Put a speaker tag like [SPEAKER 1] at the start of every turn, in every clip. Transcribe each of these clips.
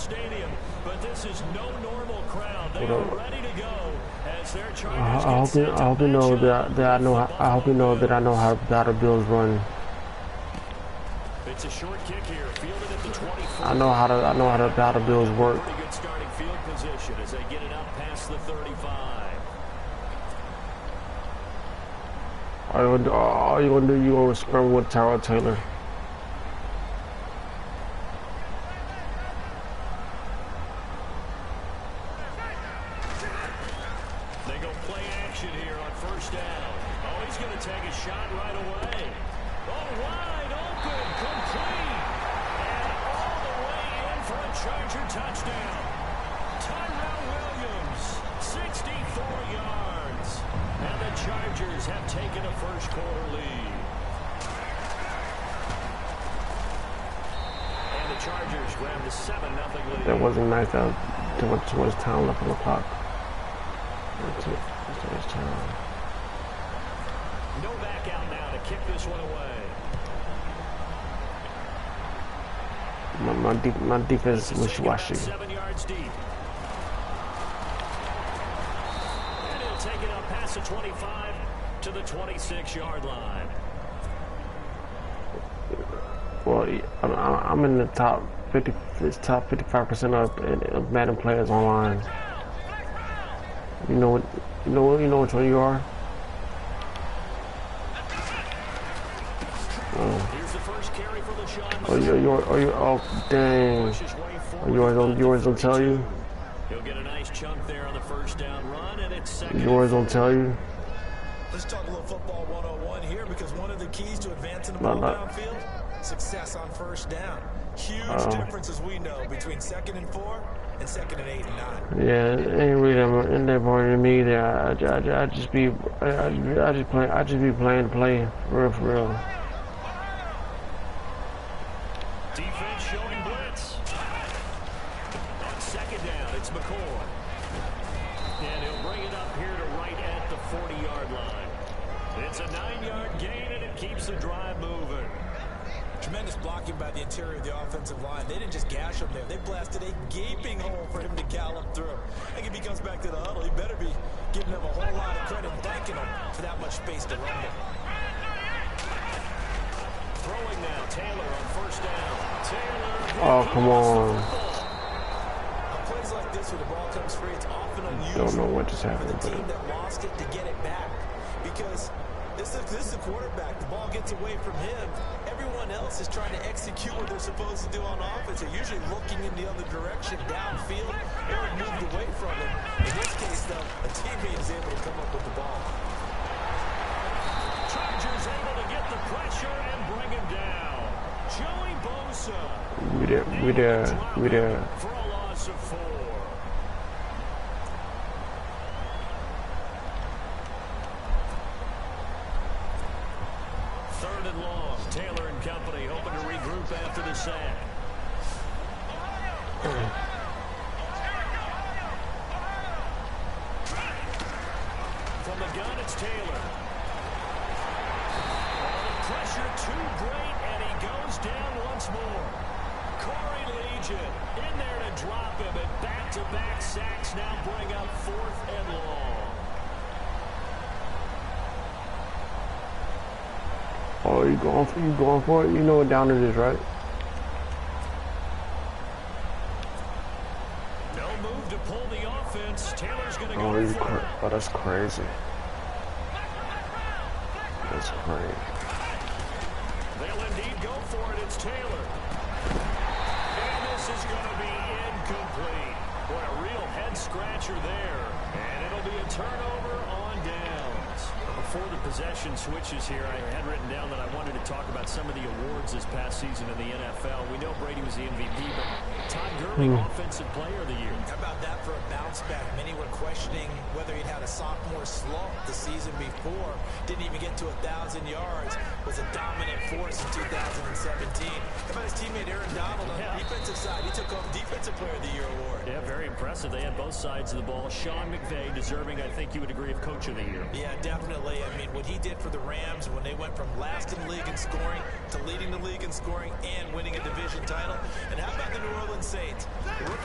[SPEAKER 1] stadium, but this is no normal crowd. They are ready to go as their Chargers
[SPEAKER 2] I hope you know that I know. I hope you know that I know how the Bills run.
[SPEAKER 1] It's a short kick here, fielded at the 24.
[SPEAKER 2] I know how the Bills work.
[SPEAKER 1] Pretty good starting field position as they get it up past the 35.
[SPEAKER 2] All you gonna do, you gonna scramble with Tyrod Taylor.
[SPEAKER 1] They go play action here on first down. Oh, he's going to take a shot right away. Oh, wide open, complete. And all the way in for a Charger touchdown. Tyrell Williams, 64 yards. And the Chargers have taken a first quarter lead. And the Chargers grabbed a 7-0 lead.
[SPEAKER 2] That wasn't nice. That was too much time left on the clock.
[SPEAKER 1] No back out now to kick this one away.
[SPEAKER 2] My defense wishy-washy.
[SPEAKER 1] 7 yards deep. And he'll take it up past the 25 to the 26-yard line.
[SPEAKER 2] Well, I'm in the top 55% of Madden players online. You know which one you are.
[SPEAKER 1] Here's the first carry for the Sean.
[SPEAKER 2] Oh, dang. Yours don't tell you.
[SPEAKER 1] He'll get a nice chunk there on the first down run, and it's second.
[SPEAKER 2] Yours don't tell you.
[SPEAKER 3] Let's talk a little football 101 here, because one of the keys to advancing the ball downfield, success on first down. Huge difference, as we know, between 2nd and 4 and 2nd and 8 and 9.
[SPEAKER 2] Yeah, it ain't really in that point to me. There, I just be playing for real.
[SPEAKER 1] Defense showing blitz. On second down, it's McCoy. And he'll bring it up here to right at the 40-yard line. It's a 9-yard gain, and it keeps the drive moving.
[SPEAKER 3] Tremendous blocking by the interior of the offensive line. They didn't just gash him there. They blasted a gaping hole for him to gallop through. I think if he comes back to the huddle, he better be giving them a whole lot of credit and thanking them for that much space to run with.
[SPEAKER 1] Throwing now, Taylor on first down. Taylor.
[SPEAKER 2] Oh, come on.
[SPEAKER 3] On plays like this, where the ball comes free, it's often unusual
[SPEAKER 2] Don't know what just
[SPEAKER 3] for
[SPEAKER 2] happened.
[SPEAKER 3] the team that lost it to get it back. Because this is a quarterback. The ball gets away from him. Everyone else is trying to execute what they're supposed to do on offense. They're usually looking in the other direction, downfield, or moved away from him. In this case, though, a teammate is able to come up with the ball.
[SPEAKER 1] Chargers able to get the pressure and bring him down. Joey Bosa.
[SPEAKER 2] We there.
[SPEAKER 1] For a loss of 4. Third and long. Taylor and company hoping to regroup after the sack. From the gun, it's Taylor. Pressure too great, and he goes down once more. Corey Legion in there to drop him, and back-to-back sacks now bring up 4th and long.
[SPEAKER 2] Oh, you going for it? You know what down it is, right?
[SPEAKER 1] No move to pull the offense. Taylor's going to go for it.
[SPEAKER 2] Oh, that's crazy. That's crazy.
[SPEAKER 1] They'll indeed go for it. It's Taylor. And this is going to be incomplete. Boy, a real head-scratcher there. And it'll be a turnover on downs. Before the possession switches here, I had written down that I wanted to talk about some of the awards this past season in the NFL. We know Brady was the MVP, but Todd Gurley, Offensive Player of the Year.
[SPEAKER 3] How about that for a bounce back? Many were questioning whether he'd had a sophomore slump the season before. Didn't even get to 1,000 yards. Was a dominant force in 2017. How about his teammate Aaron Donald on the defensive side? He took home Defensive Player of the Year award.
[SPEAKER 1] Yeah, very impressive. They had both sides of the ball. Sean McVay deserving, I think you would agree, of Coach of the Year.
[SPEAKER 3] Yeah, definitely. I mean, what he did for the Rams when they went from last in the league in scoring to leading the league in scoring and winning a division title. And how about the New Orleans Saints? The rookie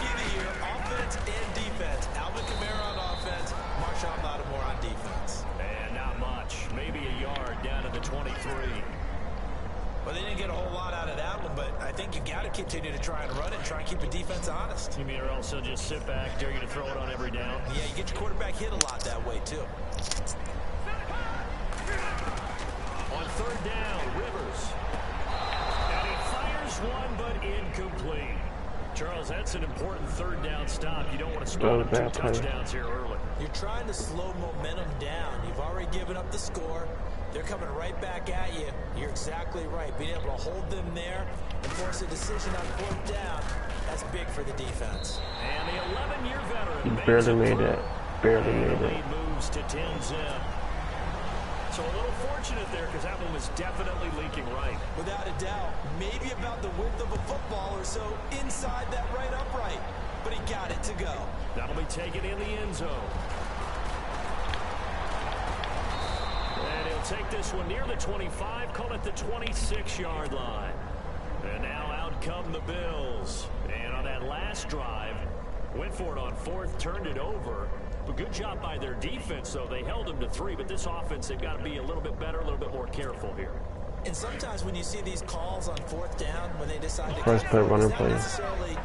[SPEAKER 3] think you got to continue to try and run it and try and keep the defense honest.
[SPEAKER 1] You mean or else they'll just sit back, dare you to throw it on every down?
[SPEAKER 3] Yeah, you get your quarterback hit a lot that way, too.
[SPEAKER 1] On third down, Rivers. And he fires one, but incomplete. Charles, that's an important third down stop. You don't want to score 2 touchdowns here early.
[SPEAKER 3] You're trying to slow momentum down. You've already given up the score. They're coming right back at you. You're exactly right. Being able to hold them there and force a decision on fourth down, that's big for the defense.
[SPEAKER 1] And the 11-year veteran
[SPEAKER 2] barely made it. Barely made it.
[SPEAKER 1] Lead moves to 10-zip. So a little fortunate there because that one was definitely leaking right.
[SPEAKER 3] Without a doubt. Maybe about the width of a football or so inside that right upright. But he got it to go.
[SPEAKER 1] That'll be taken in the end zone. And he'll take this one near the 25, call it the 26-yard line. And now out come the Bills. And on that last drive, went for it on fourth, turned it over. But good job by their defense, though. They held them to 3, but this offense, they've got to be a little bit better, a little bit more careful here.
[SPEAKER 3] And sometimes when you see these calls on fourth down, when they decide to
[SPEAKER 2] first play, running play.
[SPEAKER 3] Necessarily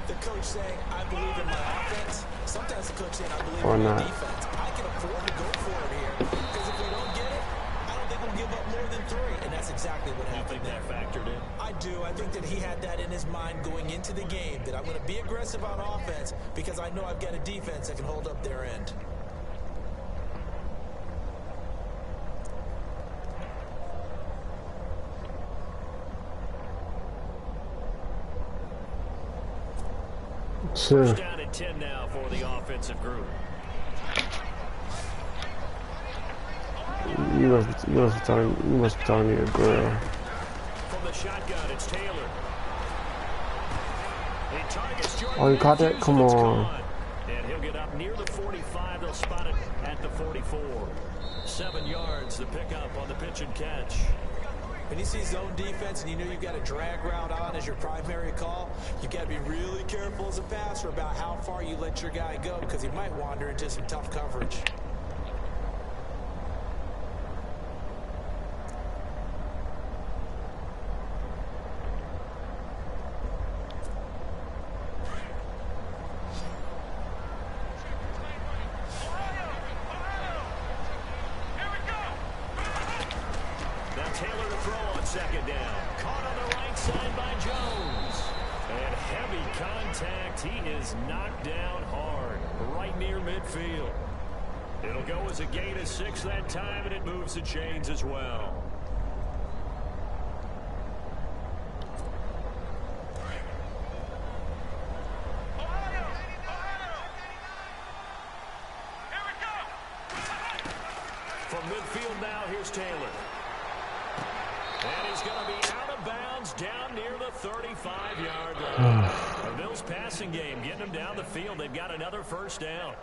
[SPEAKER 3] the coach saying, I believe in my offense. Sometimes the coach saying, I believe in my defense. I can afford to go for it here because if we don't get it, I don't think we'll give up more than 3. And that's exactly what happened.
[SPEAKER 1] You think that factored in?
[SPEAKER 3] I do. I think that he had that in his mind going into the game, that I'm going to be aggressive on offense because I know I've got a defense that can hold up their end.
[SPEAKER 1] First down at 10 now for the offensive group.
[SPEAKER 2] You must be telling me a girl.
[SPEAKER 1] From the shotgun, it's Taylor. He targets Jordan.
[SPEAKER 2] Oh, you caught that? Come on.
[SPEAKER 1] And he'll get up near the 45. They'll spot it at the 44. 7 yards, the pickup on the pitch and catch.
[SPEAKER 3] When you see zone defense and you know you've got a drag route on as your primary call, you've got to be really careful as a passer about how far you let your guy go because he might wander into some tough coverage.
[SPEAKER 1] Second down. Caught on the right side by Jones. And heavy contact. He is knocked down hard. Right near midfield. It'll go as a gain of 6 that time, and it moves the chains as well. From midfield now, here's Taylor. And he's going to be out of bounds down near the 35-yard line. The Bills passing game getting them down the field. They've got another first down.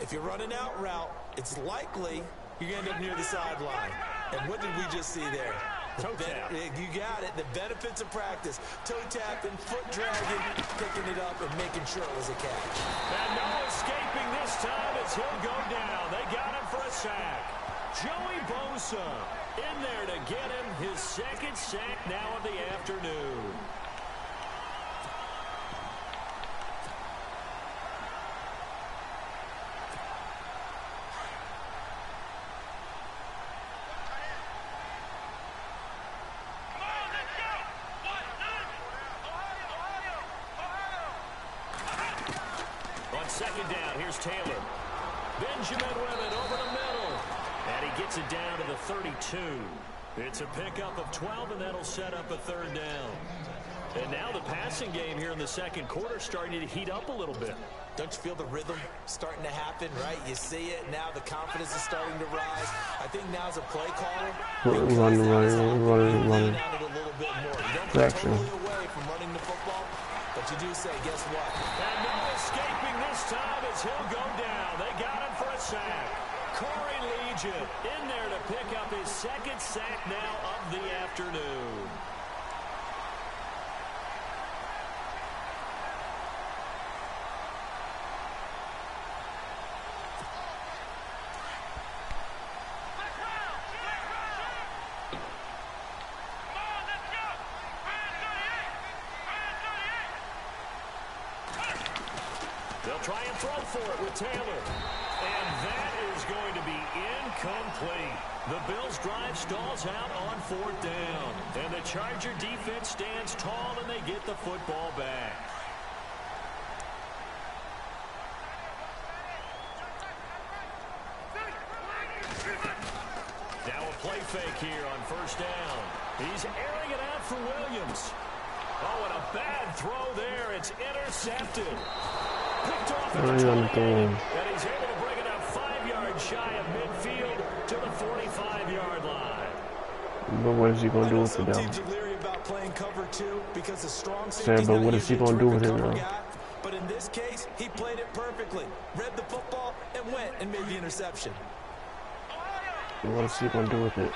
[SPEAKER 3] If you're running out route, it's likely you're going to end up near the sideline. And what did we just see there?
[SPEAKER 1] Toe tap.
[SPEAKER 3] You got it. The benefits of practice. Toe tapping, foot dragging, picking it up, and making sure it was a catch.
[SPEAKER 1] And no escaping this time as he'll go down. They got him for a sack. Joey Bosa in there to get him his second sack now of the afternoon. On second down, here's Taylor. Benjamin with it over the middle. And he gets it down to the 32. It's a pickup of 12, and that'll set up a third down. And now the passing game here in the second quarter starting to heat up a little bit.
[SPEAKER 3] Don't you feel the rhythm starting to happen, right? You see it. Now the confidence is starting to rise. I think now's a play caller.
[SPEAKER 2] Running.
[SPEAKER 3] A little bit more. You don't get totally away from running the football, but you do say, guess what?
[SPEAKER 1] And no escaping this time as he'll go down. They got him for a sack. Corey Legion in there to pick up his second sack now of the afternoon. They'll try and throw for it with Taylor. And that is going to be incomplete. The Bills' drive stalls out on 4th down. And the Charger defense stands tall, and they get the football back. Now a play fake here on 1st down. He's airing it out for Williams. Oh, and a bad throw there. It's intercepted. Picked off at the 28, and he's able to bring it up 5 yards shy of midfield to the 45-yard line.
[SPEAKER 2] But what is he going to do with it, though?
[SPEAKER 3] Teams are leery about playing cover 2 because the strong
[SPEAKER 2] Sam, but what is he going to do with it, though?
[SPEAKER 3] But in this case, he played it perfectly. Read the football and went and made the interception.
[SPEAKER 2] What is he going to do with it?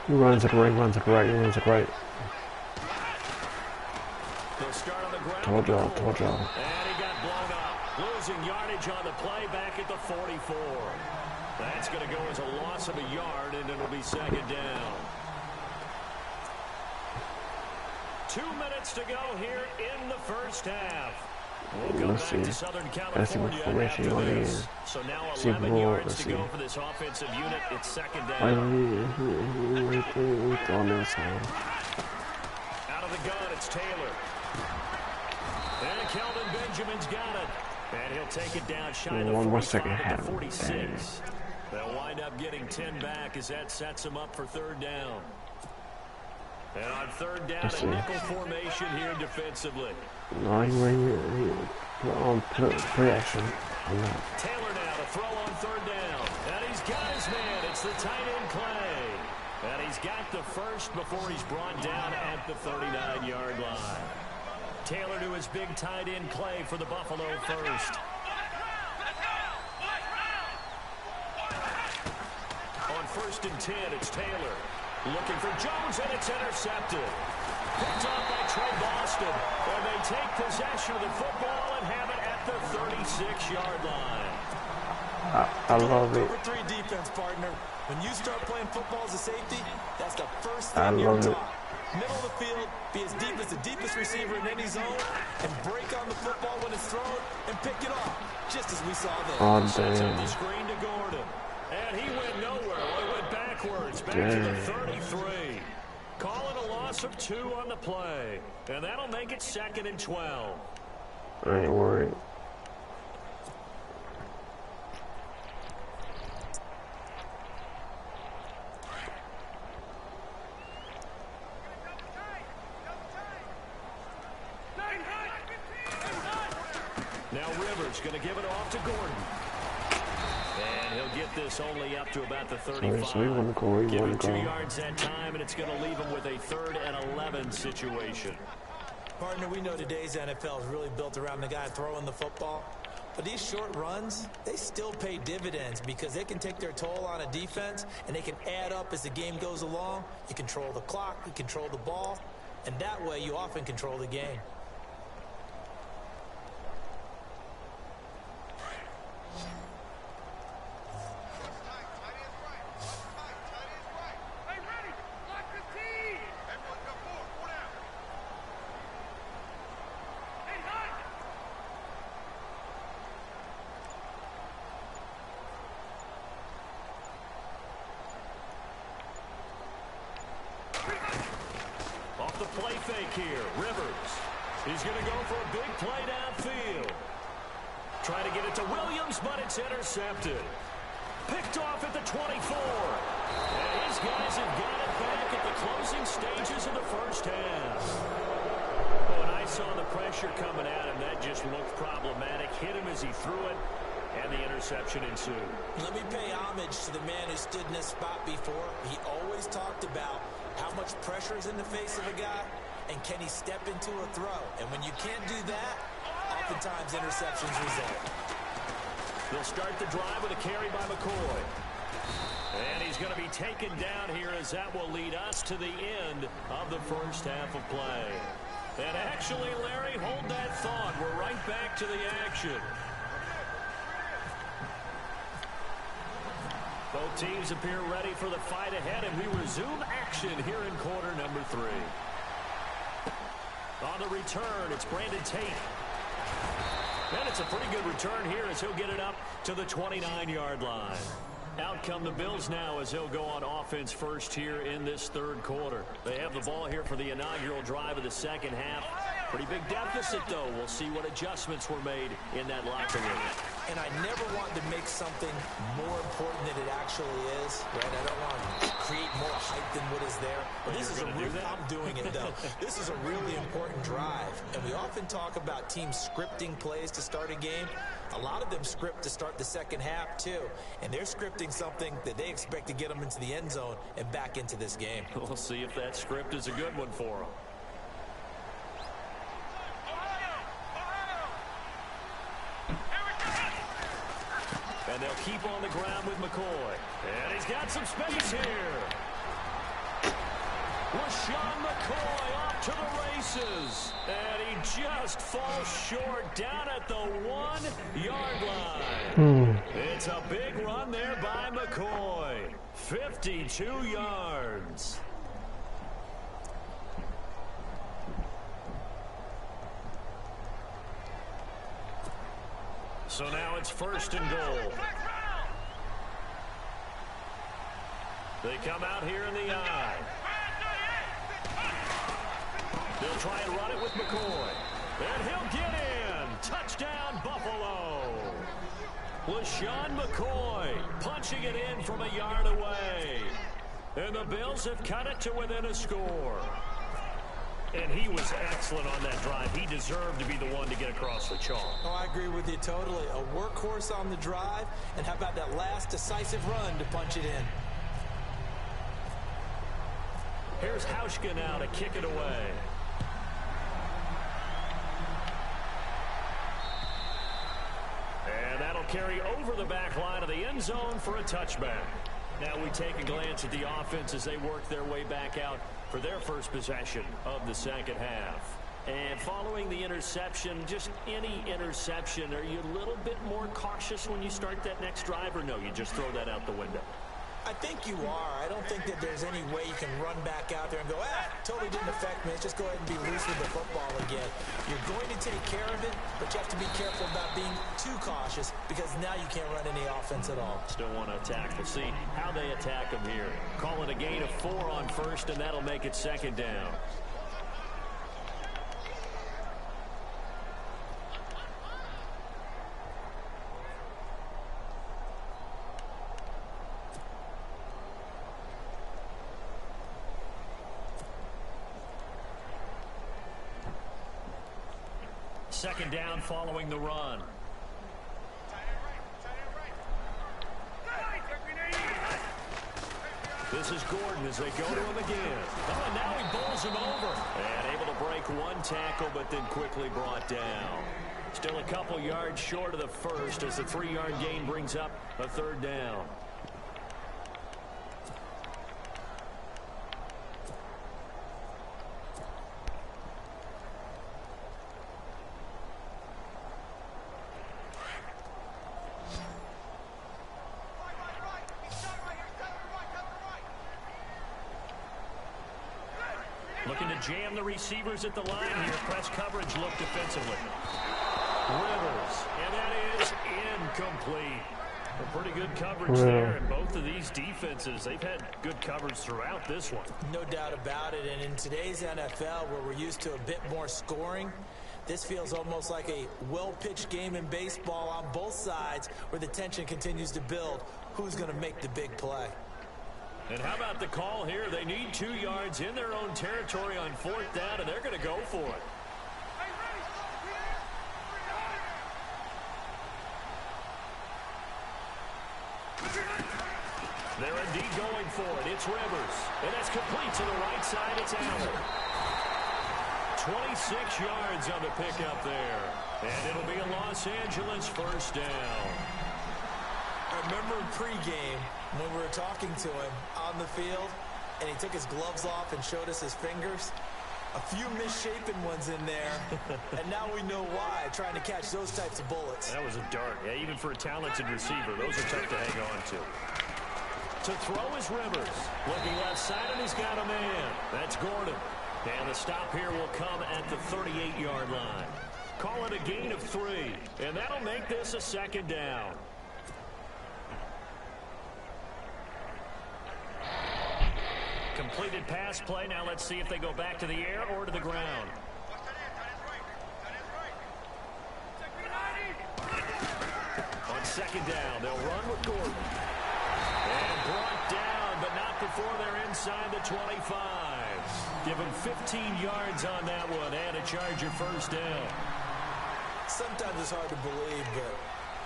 [SPEAKER 2] He runs to the right, runs to the right, he runs to the right. Told y'all.
[SPEAKER 1] And he got blown up. Losing yardage on the play back at the 44. That's going to go as a loss of a yard, and it'll be 2nd down. 2 minutes to go here in the 1st half. We'll come back to Southern California after this. So now 11 yards to go for this offensive unit. It's 2nd down. Out of the gun, it's Taylor. And Kelvin Benjamin's got it. And he'll take it down shy of 45 to 46. They'll wind up getting 10 back as that sets them up for 3rd down. And on 3rd down, a nickel formation here defensively.
[SPEAKER 2] No, he play action.
[SPEAKER 1] Taylor now to throw on 3rd down. And he's got his man. It's the tight end Clay. And he's got the first before he's brought down at the 39-yard line. Taylor to his big tight end Clay for the Buffalo first. On 1st and 10, it's Taylor. Looking for Jones, and it's intercepted. Picked off by Trey Boston. And they take possession of the football and have it at the 36-yard line.
[SPEAKER 2] I love it.
[SPEAKER 3] Cover 3 defense, partner. When you start playing football as a safety, that's the first thing you're taught. Middle of the field, be as deep as the deepest receiver in any zone, and break on the football when it's thrown, and pick it off, just as we saw there.
[SPEAKER 2] Oh,
[SPEAKER 1] Sets up
[SPEAKER 2] damn.
[SPEAKER 1] the screen to Gordon. And he went nowhere. Well, he went backwards, back to the 33. Calling a loss of 2 on the play. And that'll make it 2nd and 12.
[SPEAKER 2] I ain't worried.
[SPEAKER 1] Now Rivers going to give it off to Gordon. And he'll get this only up to about the 35.
[SPEAKER 2] So you want to go,
[SPEAKER 1] Give him 2 yards that time, and it's going to leave him with a 3rd and 11 situation.
[SPEAKER 3] Partner, we know today's NFL is really built around the guy throwing the football. But these short runs, they still pay dividends because they can take their toll on a defense, and they can add up as the game goes along. You control the clock, you control the ball, and that way you often control the game.
[SPEAKER 1] Off the play fake here, Rivers. He's going to go for a big play downfield. Trying to get it to Williams, but it's intercepted. Picked off at the 24. And his guys have got it back at the closing stages of the 1st half. When I saw the pressure coming at him, that just looked problematic. Hit him as he threw it, and the interception ensued.
[SPEAKER 3] Let me pay homage to the man who stood in this spot before. He always talked about how much pressure is in the face of a guy, and can he step into a throw? And when you can't do that, oftentimes interceptions result.
[SPEAKER 1] They'll start the drive with a carry by McCoy. And he's going to be taken down here as that will lead us to the end of the 1st half of play. And actually, Larry, hold that thought. We're right back to the action. Both teams appear ready for the fight ahead, and we resume action here in quarter number 3. On the return, it's Brandon Tate. And it's a pretty good return here as he'll get it up to the 29-yard line. Out come the Bills now as they'll go on offense first here in this third quarter. They have the ball here for the inaugural drive of the second half. Pretty big deficit, though. We'll see what adjustments were made in that locker room.
[SPEAKER 3] And I never want to make something more important than it actually is, right? I don't want to create more hype than what is there. But this is a real, I'm doing it, though. This is a really important drive. And we often talk about teams scripting plays to start a game. A lot of them script to start the second half, too. And they're scripting something that they expect to get them into the end zone and back into this game.
[SPEAKER 1] We'll see if that script is a good one for them. And they'll keep on the ground with McCoy. And he's got some space here. LaShawn McCoy off to the races. And he just falls short down at the 1-yard line. It's a big run there by McCoy. 52 yards. So now it's first and goal. They come out here in the eye. They'll try and run it with McCoy. And he'll get in. Touchdown, Buffalo. LaShawn McCoy punching it in from a yard away. And the Bills have cut it to within a score. And he was excellent on that drive. He deserved to be the one to get across the chalk.
[SPEAKER 3] Oh, I agree with you totally. A workhorse on the drive. And how about that last decisive run to punch it in?
[SPEAKER 1] Here's Hauschka now to kick it away. And that'll carry over the back line of the end zone for a touchback. Now we take a glance at the offense as they work their way back out for their first possession of the second half. And following the interception, just any interception, are you a little bit more cautious when you start that next drive, or no, you just throw that out the window?
[SPEAKER 3] I think you are. I don't think that there's any way you can run back out there and go, totally didn't affect me. Let's just go ahead and be loose with the football again. You're going to take care of it, but you have to be careful about being too cautious because now you can't run any offense at all.
[SPEAKER 1] Still want to attack. We'll see how they attack them here. Call it a gain of 4 on first, and that'll make it second down. Second down following the run. This is Gordon as they go to him again. Oh, and now he bowls him over. And able to break one tackle, but then quickly brought down. Still a couple yards short of the first as the 3-yard gain brings up a third down. Looking to jam the receivers at the line here. Press coverage look defensively. Rivers, and that is incomplete. A pretty good coverage there, and both of these defenses, they've had good coverage throughout this one.
[SPEAKER 3] No doubt about it, and in today's NFL, where we're used to a bit more scoring, this feels almost like a well-pitched game in baseball on both sides where the tension continues to build. Who's going to make the big play?
[SPEAKER 1] And how about the call here? They need 2 yards in their own territory on 4th down, and they're going to go for it. They're indeed going for it. It's Rivers. And that's complete to the right side. It's Allen. 26 yards on the pickup there. And it'll be a Los Angeles first down.
[SPEAKER 3] I remember in pregame when we were talking to him on the field, and he took his gloves off and showed us his fingers. A few misshapen ones in there, and now we know why, trying to catch those types of bullets.
[SPEAKER 1] That was a dart. Yeah, even for a talented receiver, those are tough to hang on to. To throw is Rivers. Looking left side, and he's got a man. That's Gordon. And the stop here will come at the 38-yard line. Call it a gain of 3. And that'll make this a second down. Completed pass play. Now let's see if they go back to the air or to the ground. On second down, they'll run with Gordon. And brought down, but not before they're inside the 25. Give him 15 yards on that one and a Charger first down.
[SPEAKER 3] Sometimes it's hard to believe, but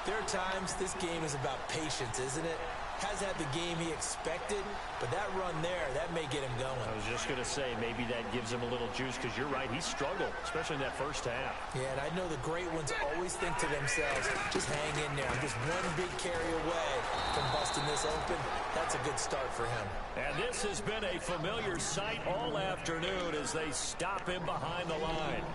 [SPEAKER 3] there are times this game is about patience, isn't it? Has had the game he expected, but that run there, that may get him going.
[SPEAKER 1] I was just going to say, maybe that gives him a little juice, because you're right, he struggled, especially in that first half.
[SPEAKER 3] Yeah, and I know the great ones always think to themselves, just hang in there. I'm just one big carry away from busting this open. That's a good start for him.
[SPEAKER 1] And this has been a familiar sight all afternoon as they stop him behind the line.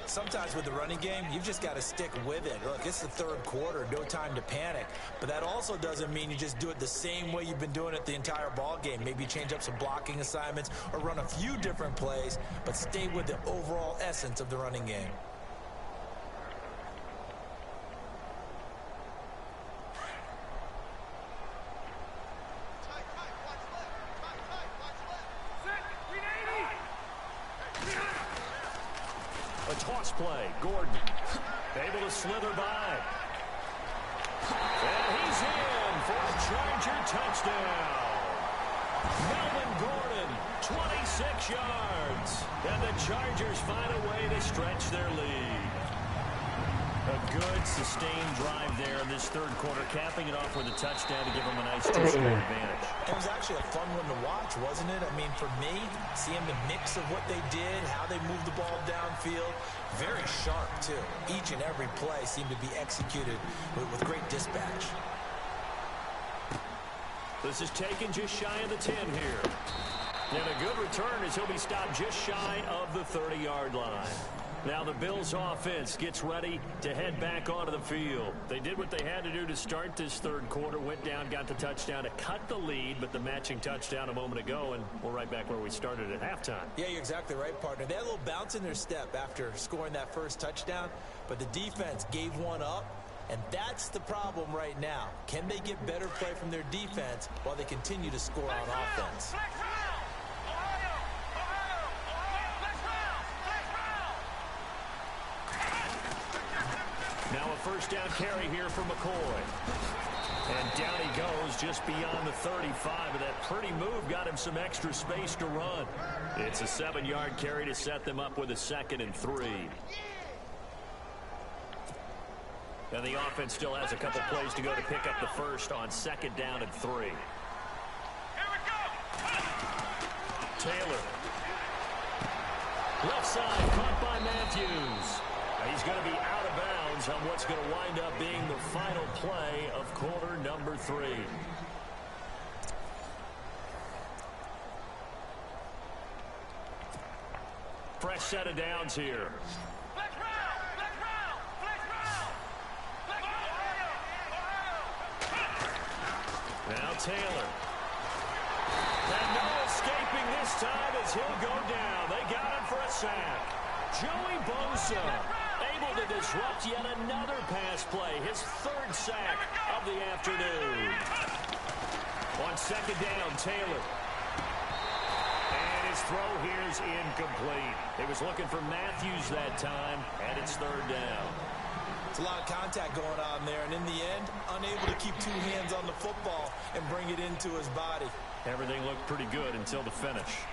[SPEAKER 3] Sometimes with the running game, you've just got to stick with it. Look, it's the third quarter, no time to panic. But that also doesn't mean you just do it the same way you've been doing it the entire ball game. Maybe change up some blocking assignments or run a few different plays, but stay with the overall essence of the running game.
[SPEAKER 1] Toss play. Gordon able to slither by. And he's in for a Charger touchdown. Melvin Gordon, 26 yards. And the Chargers find a way to stretch their lead. A good, sustained drive there in this third quarter, capping it off with a touchdown to give them a nice two-score advantage.
[SPEAKER 3] It was actually a fun one to watch, wasn't it? I mean, for me, seeing the mix of what they did, how they moved the ball downfield, very sharp, too. Each and every play seemed to be executed with great dispatch.
[SPEAKER 1] This is taken just shy of the 10 here. And a good return as he'll be stopped just shy of the 30-yard line. Now the Bills offense gets ready to head back onto the field. They did what they had to do to start this third quarter, went down, got the touchdown to cut the lead, but the matching touchdown a moment ago, and we're right back where we started at halftime.
[SPEAKER 3] Yeah, you're exactly right, partner. They had a little bounce in their step after scoring that first touchdown, but the defense gave one up, and that's the problem right now. Can they get better play from their defense while they continue to score on offense?
[SPEAKER 1] Now a first down carry here for McCoy. And down he goes just beyond the 35. But that pretty move got him some extra space to run. It's a 7-yard carry to set them up with a 2nd and 3. And the offense still has a couple plays to go to pick up the first on 2nd down and 3. Here we go. Taylor. Left side, caught by Matthews. He's going to be out of bounds on what's going to wind up being the final play of quarter number 3. Fresh set of downs here. Now Taylor. And no escaping this time as he'll go down. They got him for a sack. Joey Bosa able to disrupt yet another pass play. His 3rd sack of the afternoon. On 2nd down, Taylor. And his throw here is incomplete. He was looking for Matthews that time, and it's 3rd down.
[SPEAKER 3] It's a lot of contact going on there, and in the end, unable to keep 2 hands on the football and bring it into his body.
[SPEAKER 1] Everything looked pretty good until the finish.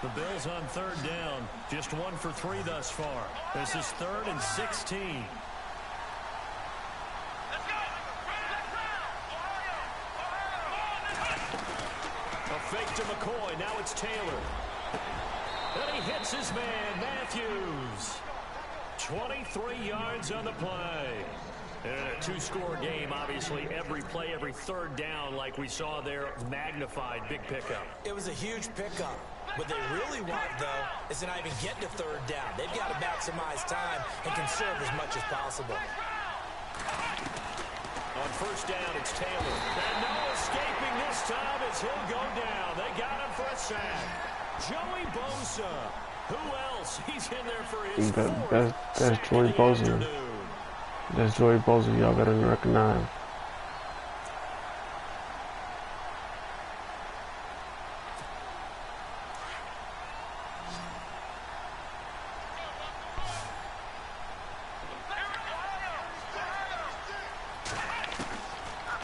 [SPEAKER 1] The Bills on 3rd down, just 1 for 3 thus far. This is 3rd and 16. A fake to McCoy, now it's Taylor. And he hits his man, Matthews. 23 yards on the play. And a 2-score game, obviously, every play, every 3rd down, like we saw there, magnified, big pickup.
[SPEAKER 3] It was a huge pickup. What they really want, though, is to not even get to 3rd down. They've got to maximize time and conserve as much as possible.
[SPEAKER 1] On 1st down, it's Taylor. And no escaping this time as he'll go down. They got him for a sack. Joey Bosa Who else? He's in there for his fourth
[SPEAKER 2] That's
[SPEAKER 1] sack
[SPEAKER 2] Joey
[SPEAKER 1] of the
[SPEAKER 2] Bosa.
[SPEAKER 1] afternoon.
[SPEAKER 2] That's Joey Bosa. Y'all gotta recognize.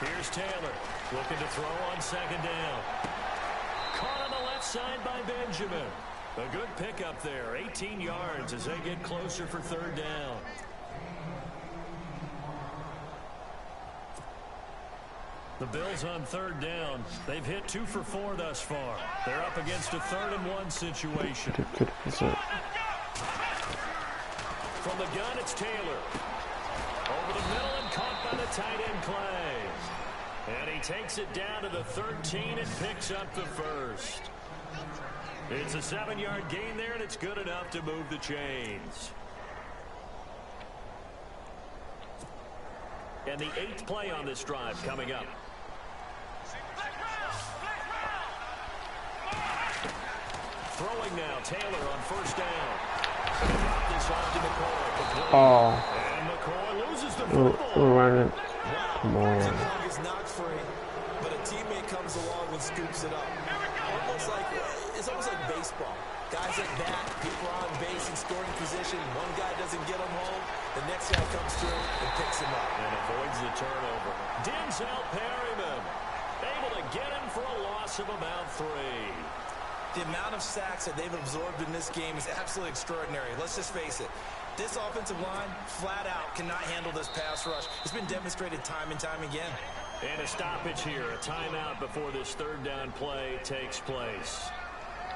[SPEAKER 1] Here's Taylor looking to throw on second down. Caught on the left side by Benjamin. A good pickup there, 18 yards as they get closer for third down. The Bills on third down. They've hit 2 for 4 thus far. They're up against a 3rd and 1 situation. From the gun, it's Taylor. Over the middle and caught by the tight end Clay. And he takes it down to the 13 and picks up the first. It's a 7-yard gain there, and it's good enough to move the chains. And the 8th play on this drive coming up. Throwing now, Taylor on first down. This off to McCoy.
[SPEAKER 2] Oh.
[SPEAKER 1] And McCoy loses the football.
[SPEAKER 2] Running. Come on.
[SPEAKER 3] The is not free, but a teammate comes along and scoops it up. It's almost like baseball. Guys at bat, people are on base in scoring position. One guy doesn't get him home. The next guy comes through and picks him up.
[SPEAKER 1] And avoids the turnover. Denzel Perryman able to get him for a loss of about 3.
[SPEAKER 3] The amount of sacks that they've absorbed in this game is absolutely extraordinary. Let's just face it. This offensive line, flat out, cannot handle this pass rush. It's been demonstrated time and time again.
[SPEAKER 1] And a stoppage here, a timeout before this third down play takes place.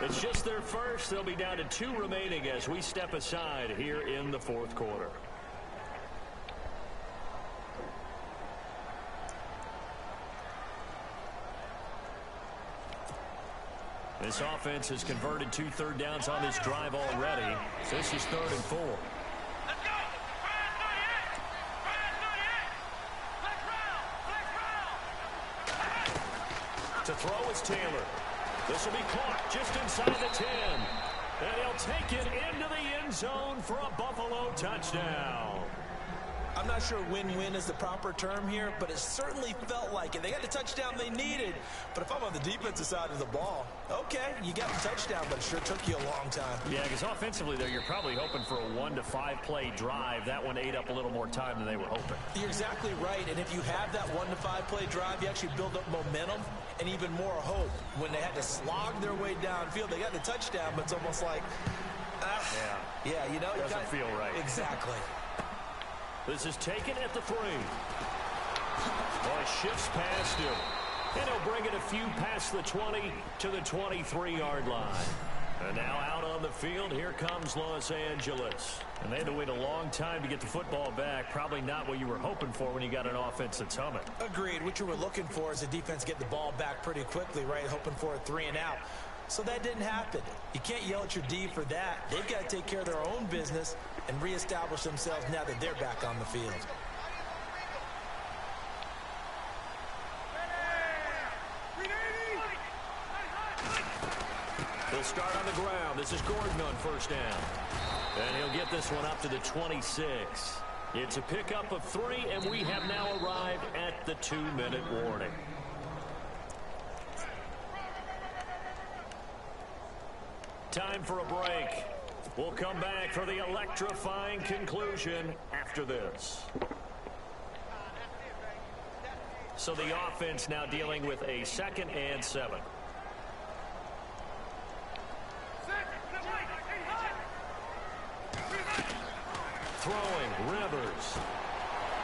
[SPEAKER 1] It's just their first. They'll be down to 2 remaining as we step aside here in the 4th quarter. This offense has converted 2 third downs on this drive already. This is 3rd and 4. To throw is Taylor. This will be caught just inside the 10. And he'll take it into the end zone for a Buffalo touchdown.
[SPEAKER 3] I'm not sure win-win is the proper term here, but it certainly felt like it. They got the touchdown they needed, but if I'm on the defensive side of the ball, okay, you got the touchdown, but it sure took you a long time.
[SPEAKER 1] Yeah, because offensively, though, you're probably hoping for a 1 to 5 play drive. That one ate up a little more time than they were hoping.
[SPEAKER 3] You're exactly right, and if you have that 1 to 5 play drive, you actually build up momentum and even more hope. When they had to slog their way downfield, they got the touchdown, but it's almost like, yeah, you know,
[SPEAKER 1] doesn't feel right.
[SPEAKER 3] Exactly.
[SPEAKER 1] This is taken at the 3. Boy, shifts past him. And he'll bring it a few past the 20 to the 23-yard line. And now out on the field, here comes Los Angeles. And they had to wait a long time to get the football back. Probably not what you were hoping for when you got an offense that's humming.
[SPEAKER 3] Agreed. What you were looking for is the defense get the ball back pretty quickly, right? Hoping for a 3 and out. So that didn't happen. You can't yell at your D for that. They've got to take care of their own business and reestablish themselves now that they're back on the field.
[SPEAKER 1] He'll start on the ground. This is Gordon on first down. And he'll get this one up to the 26. It's a pickup of 3, and we have now arrived at the 2-minute warning. Time for a break. We'll come back for the electrifying conclusion after this. So the offense now dealing with a 2nd and 7. Throwing, Rivers.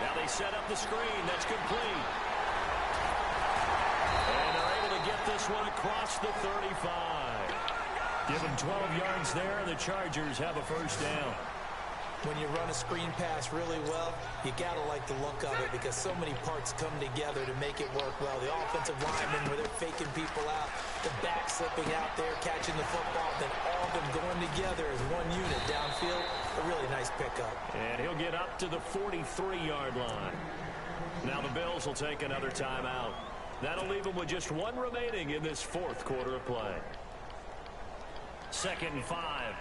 [SPEAKER 1] Now they set up the screen. That's complete. And they're able to get this one across the 35. Give them 12 yards there, and the Chargers have a first down.
[SPEAKER 3] When you run a screen pass really well, you got to like the look of it because so many parts come together to make it work well. The offensive linemen, where they're faking people out, the back slipping out there, catching the football, then all of them going together as one unit downfield. A really nice pickup.
[SPEAKER 1] And he'll get up to the 43-yard line. Now the Bills will take another timeout. That'll leave them with just 1 remaining in this 4th quarter of play. 2nd and 5.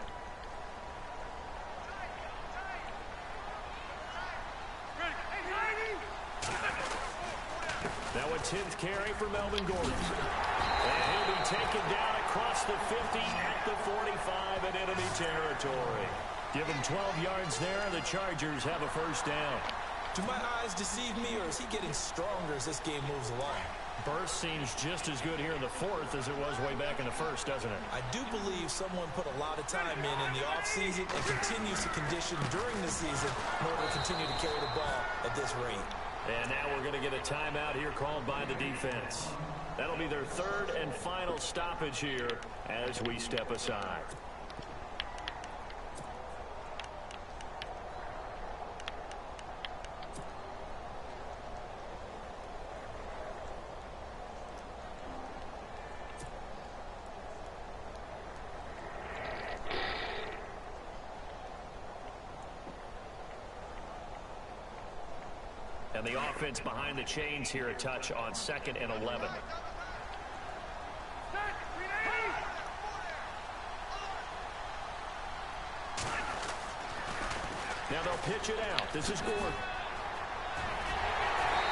[SPEAKER 1] a 10th carry for Melvin Gordon. And he'll be taken down across the 50 at the 45 in enemy territory. Give him 12 yards there. The Chargers have a first down.
[SPEAKER 3] Do my eyes deceive me, or is he getting stronger as this game moves along?
[SPEAKER 1] Burst seems just as good here in the fourth as it was way back in the first, doesn't it?
[SPEAKER 3] I do believe someone put a lot of time in the offseason and continues to condition during the season in order to continue to carry the ball at this rate.
[SPEAKER 1] And now we're going to get a timeout here called by the defense. That'll be their third and final stoppage here as we step aside. And the offense behind the chains here a touch on 2nd and 11. Now they'll pitch it out. This is Gordon.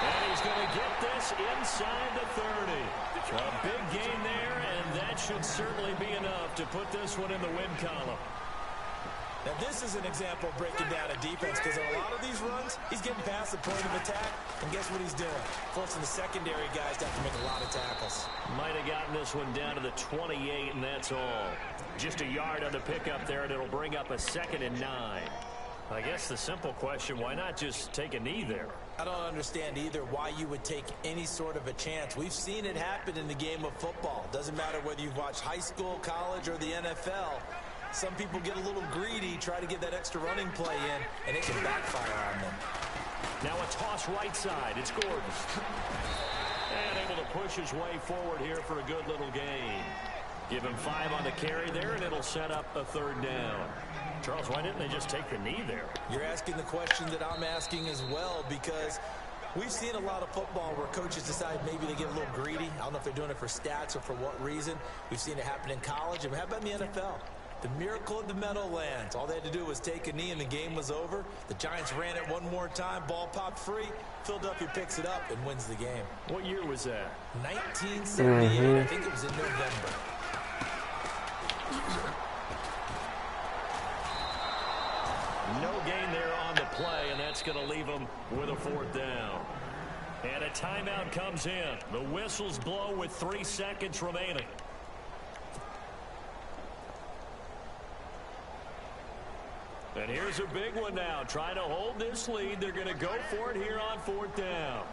[SPEAKER 1] And he's going to get this inside the 30. A big gain there, and that should certainly be enough to put this one in the win column.
[SPEAKER 3] Now, this is an example of breaking down a defense, because on a lot of these runs, he's getting past the point of attack, and guess what he's doing? Forcing the secondary guys to have to make a lot of tackles.
[SPEAKER 1] Might have gotten this one down to the 28, and that's all. Just a yard on the pickup there, and it'll bring up a 2nd and 9. I guess the simple question, why not just take a knee there?
[SPEAKER 3] I don't understand either why you would take any sort of a chance. We've seen it happen in the game of football. Doesn't matter whether you've watched high school, college, or the NFL. Some people get a little greedy, try to get that extra running play in, and it can backfire on them.
[SPEAKER 1] Now a toss right side. It's Gordon. And able to push his way forward here for a good little gain. Give him 5 on the carry there, and it'll set up a 3rd down. Charles, why didn't they just take the knee there?
[SPEAKER 3] You're asking the question that I'm asking as well, because we've seen a lot of football where coaches decide maybe they get a little greedy. I don't know if they're doing it for stats or for what reason. We've seen it happen in college, and how about in the NFL? The miracle of the Meadowlands. All they had to do was take a knee and the game was over. The Giants ran it one more time. Ball popped free. Philadelphia picks it up and wins the game.
[SPEAKER 1] What year was that?
[SPEAKER 3] 1978. I think it was in November.
[SPEAKER 1] No gain there on the play, and that's going to leave them with a 4th down. And a timeout comes in. The whistles blow with 3 seconds remaining. And here's a big one now. Trying to hold this lead. They're going to go for it here on 4th down.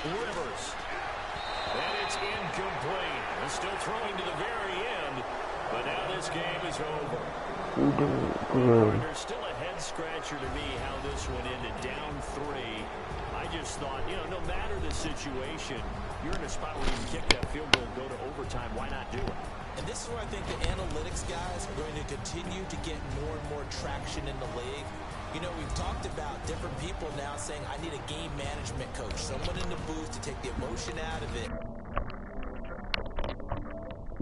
[SPEAKER 1] Rivers. And it's incomplete. They're still throwing to the very end. But now this game is over. There's still a head scratcher to me how this one ended down 3. I just thought, you know, no matter the situation, you're in a spot where you can kick that field goal, go to overtime. Why not do it?
[SPEAKER 3] And this is where I think the analytics guys are going to continue to get more and more traction in the league. You know, we've talked about different people now saying, I need a game management coach, someone in the booth to take the emotion out of it.